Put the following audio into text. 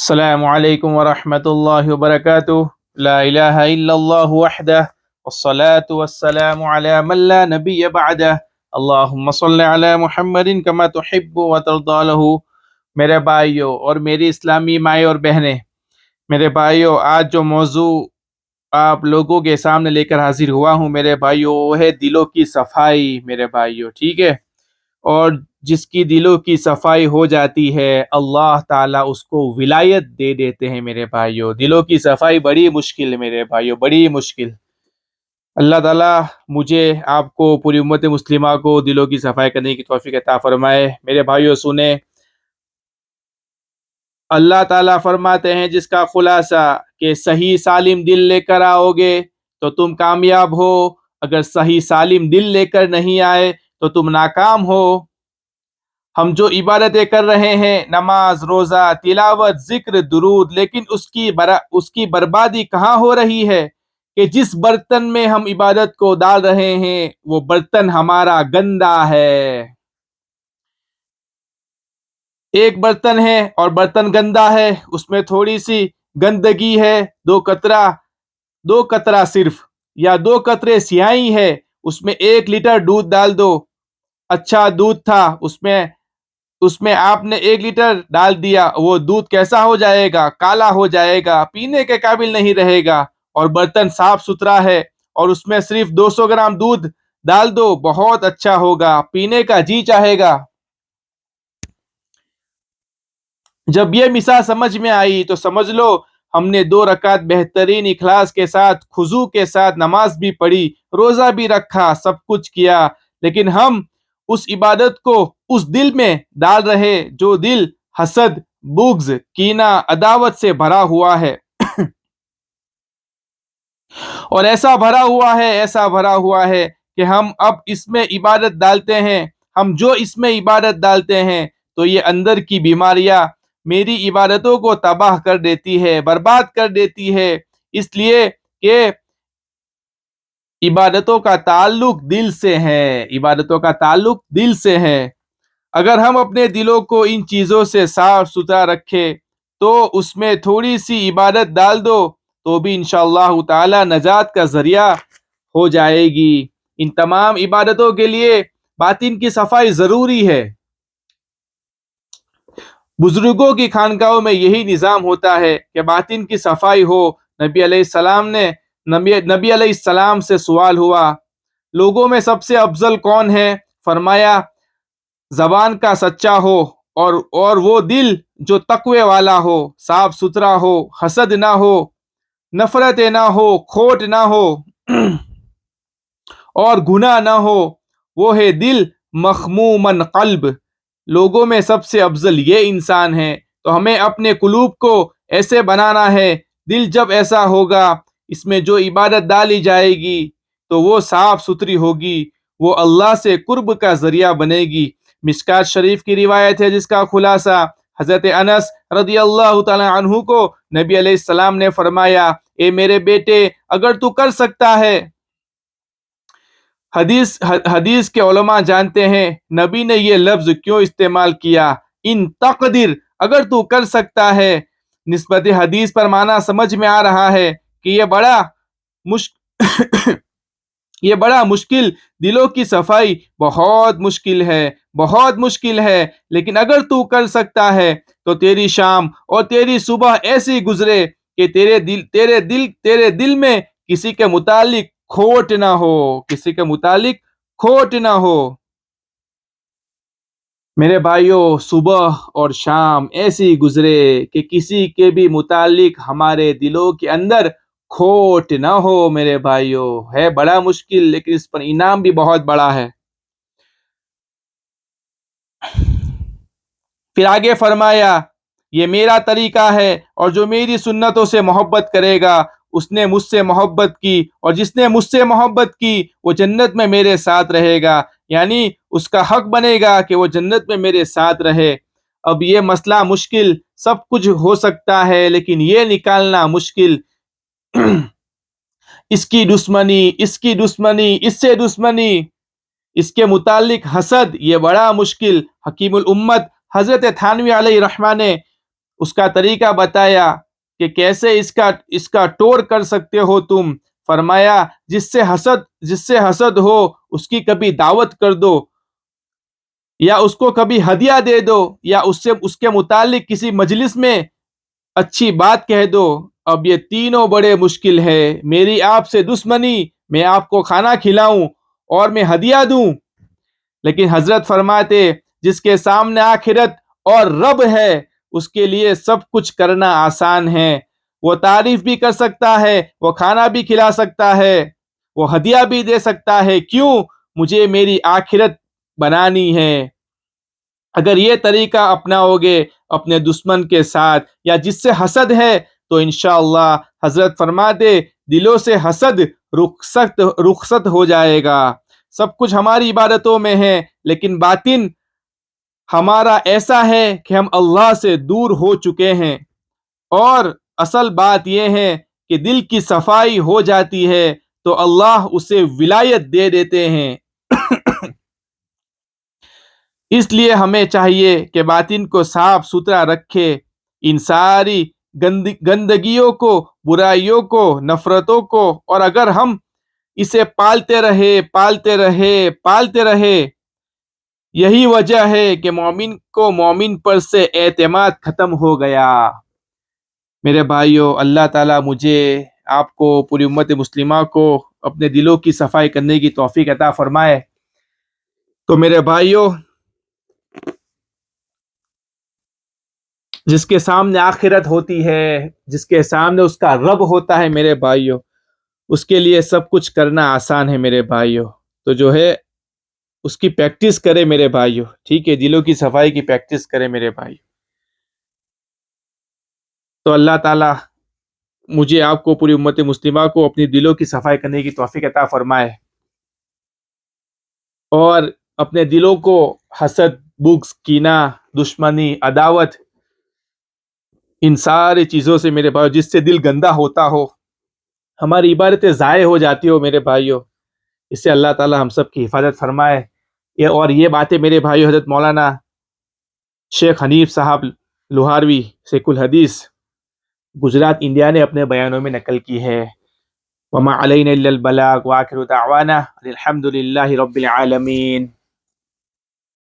السلام علیکم ورحمۃ اللہ وبرکاتہ۔ لا الہ الا اللہ وحدہ والصلاة والسلام علی من لا نبی بعدہ۔ اللہم صل علی محمد کما تحب وترضی له۔ میرے بھائیوں اور میری اسلامی مائیں اور بہنیں، میرے بھائیوں، آج جو موضوع آپ لوگوں کے سامنے لے کر حاضر ہوا ہوں میرے بھائیوں، وہ ہے دلوں کی صفائی میرے بھائیوں، ٹھیک ہے؟ اور جس کی دلوں کی صفائی ہو جاتی ہے اللہ تعالیٰ اس کو ولایت دے دیتے ہیں میرے بھائیوں۔ دلوں کی صفائی بڑی مشکل ہے میرے بھائیوں، بڑی مشکل۔ اللہ تعالیٰ مجھے آپ کو، پوری امت مسلمہ کو دلوں کی صفائی کرنے کی توفیق عطا فرمائے۔ میرے بھائیوں سنیں، اللہ تعالیٰ فرماتے ہیں جس کا خلاصہ کہ صحیح سالم دل لے کر آؤ گے تو تم کامیاب ہو، اگر صحیح سالم دل لے کر نہیں آئے تو تم ناکام ہو۔ ہم جو عبادتیں کر رہے ہیں، نماز، روزہ، تلاوت، ذکر، درود، لیکن اس کی بربادی کہاں ہو رہی ہے کہ جس برتن میں ہم عبادت کو ڈال رہے ہیں وہ برتن ہمارا گندا ہے۔ ایک برتن ہے اور برتن گندا ہے، اس میں تھوڑی سی گندگی ہے، دو قطرہ صرف، یا 2 قطرے سیاہی ہے، اس میں 1 لیٹر دودھ ڈال دو، اچھا دودھ تھا، اس میں آپ نے 1 لیٹر ڈال دیا، وہ دودھ کیسا ہو جائے گا؟ کالا ہو جائے گا، پینے کے قابل نہیں رہے گا۔ اور برتن صاف ستھرا ہے اور اس میں صرف 200 گرام دودھ ڈال دو، بہت اچھا ہوگا، پینے کا جی چاہے گا۔ جب یہ مثال سمجھ میں آئی تو سمجھ لو ہم نے 2 رکعت بہترین اخلاص کے ساتھ، خضوع کے ساتھ نماز بھی پڑھی، روزہ بھی رکھا، سب کچھ کیا، لیکن ہم اس عبادت کو اس دل میں ڈال رہے جو دل حسد، بغض، کینہ، عداوت سے بھرا ہوا ہے۔ اور ایسا بھرا ہوا ہے کہ ہم اب اس میں عبادت ڈالتے ہیں، ہم جو اس میں عبادت ڈالتے ہیں تو یہ اندر کی بیماریاں میری عبادتوں کو تباہ کر دیتی ہے، برباد کر دیتی ہے، اس لیے کہ عبادتوں کا تعلق دل سے ہے، عبادتوں کا تعلق دل سے ہے۔ اگر ہم اپنے دلوں کو ان چیزوں سے صاف ستھرا رکھے تو اس میں تھوڑی سی عبادت ڈال دو تو بھی انشاءاللہ تعالی نجات کا ذریعہ ہو جائے گی۔ ان تمام عبادتوں کے لیے باطن کی صفائی ضروری ہے۔ بزرگوں کی خانقاہوں میں یہی نظام ہوتا ہے کہ باطن کی صفائی ہو۔ نبی علیہ السلام سے سوال ہوا، لوگوں میں سب سے افضل کون ہے؟ فرمایا، زبان کا سچا ہو اور وہ دل جو تقوی والا ہو، صاف ستھرا ہو، حسد نہ ہو، نفرت نہ ہو، کھوٹ نہ ہو اور گناہ نہ ہو، وہ ہے دل مخمومن قلب۔ لوگوں میں سب سے افضل یہ انسان ہے، تو ہمیں اپنے قلوب کو ایسے بنانا ہے۔ دل جب ایسا ہوگا، اس میں جو عبادت ڈالی جائے گی تو وہ صاف ستھری ہوگی، وہ اللہ سے قرب کا ذریعہ بنے گی۔ مشکات شریف کی روایت ہے جس کا خلاصہ حضرت انس رضی اللہ تعالی عنہ کو نبی علیہ السلام نے فرمایا، اے میرے بیٹے، اگر تو کر سکتا ہے، حدیث کے علماء جانتے ہیں نبی نے یہ لفظ کیوں استعمال کیا، ان تقدر، اگر تو کر سکتا ہے۔ نسبت حدیث پر معنی سمجھ میں آ رہا ہے کہ یہ بڑا مشکل، دلوں کی صفائی بہت مشکل ہے، لیکن اگر تو کر سکتا ہے تو تیری شام اور تیری صبح ایسی گزرے کہ تیرے دل میں کسی کے متعلق کھوٹ نہ ہو۔ میرے بھائیوں، صبح اور شام ایسی گزرے کہ کسی کے بھی متعلق ہمارے دلوں کے اندر کھوٹ نہ ہو۔ میرے بھائیوں، ہے بڑا مشکل، لیکن اس پر انعام بھی بہت بڑا ہے۔ پھر آگے فرمایا، یہ میرا طریقہ ہے اور جو میری سنتوں سے محبت کرے گا اس نے مجھ سے محبت کی، اور جس نے مجھ سے محبت کی وہ جنت میں میرے ساتھ رہے گا، یعنی اس کا حق بنے گا کہ وہ جنت میں میرے ساتھ رہے۔ اب یہ مسئلہ مشکل، سب کچھ ہو سکتا ہے لیکن یہ نکالنا مشکل۔ اس کی دشمنی، اس سے دشمنی، اس کے متعلق حسد، یہ بڑا مشکل۔ حکیم الامت حضرت تھانوی علیہ رحمہ نے اس کا طریقہ بتایا کہ کیسے اس کا ٹور کر سکتے ہو تم. فرمایا جس سے حسد ہو اس کی کبھی دعوت کر دو، یا اس کو کبھی ہدیہ دے دو، یا اس کے متعلق کسی مجلس میں اچھی بات کہہ دو. اب یہ تینوں بڑے مشکل ہے. میری آپ سے دشمنی، میں آپ کو کھانا کھلاؤں اور میں ہدیہ دوں. لیکن حضرت فرماتے جس کے سامنے آخرت اور رب ہے اس کے لیے سب کچھ کرنا آسان ہے. وہ تعریف بھی کر سکتا ہے، وہ کھانا بھی کھلا سکتا ہے، وہ ہدیہ بھی دے سکتا ہے. کیوں؟ مجھے میری آخرت بنانی ہے. اگر یہ طریقہ اپناؤ گے اپنے دشمن کے ساتھ یا جس سے حسد ہے تو انشاءاللہ حضرت فرماتے دلوں سے حسد رخصت ہو جائے گا. سب کچھ ہماری عبادتوں میں ہے لیکن باطن ہمارا ایسا ہے کہ ہم اللہ سے دور ہو چکے ہیں. اور اصل بات یہ ہے کہ دل کی صفائی ہو جاتی ہے تو اللہ اسے ولایت دے دیتے ہیں. اس لیے ہمیں چاہیے کہ باطن کو صاف ستھرا رکھے، ان ساری گندگیوں کو، برائیوں کو، نفرتوں کو. اور اگر ہم اسے پالتے رہے یہی وجہ ہے کہ مومن کو مومن پر سے اعتماد ختم ہو گیا. میرے بھائیو، اللہ تعالیٰ مجھے، آپ کو، پوری امت مسلمہ کو اپنے دلوں کی صفائی کرنے کی توفیق عطا فرمائے. تو میرے بھائیو، جس کے سامنے آخرت ہوتی ہے، جس کے سامنے اس کا رب ہوتا ہے میرے بھائیو، اس کے لیے سب کچھ کرنا آسان ہے میرے بھائیو. تو جو ہے اس کی پریکٹس کرے میرے بھائیو. ٹھیک ہے، دلوں کی صفائی کی پریکٹس کرے میرے بھائی. تو اللہ تعالیٰ مجھے، آپ کو، پوری امت مسلمہ کو اپنی دلوں کی صفائی کرنے کی توفیق عطا فرمائے اور اپنے دلوں کو حسد، بغض، کینہ، دشمنی، عداوت، ان ساری چیزوں سے میرے بھائی، جس سے دل گندا ہوتا ہو، ہماری عبادتیں ضائع ہو جاتی ہو میرے بھائیوں، اس سے اللہ تعالیٰ ہم سب کی حفاظت فرمائے. اور یہ باتیں میرے بھائیو حضرت مولانا شیخ حنیف صاحب لوہاروی شیخ الحدیث گجرات انڈیا نے اپنے بیانوں میں نقل کی ہے. وما علینا الا البلاغ، وآخر دعوانا الحمد للہ رب العالمین.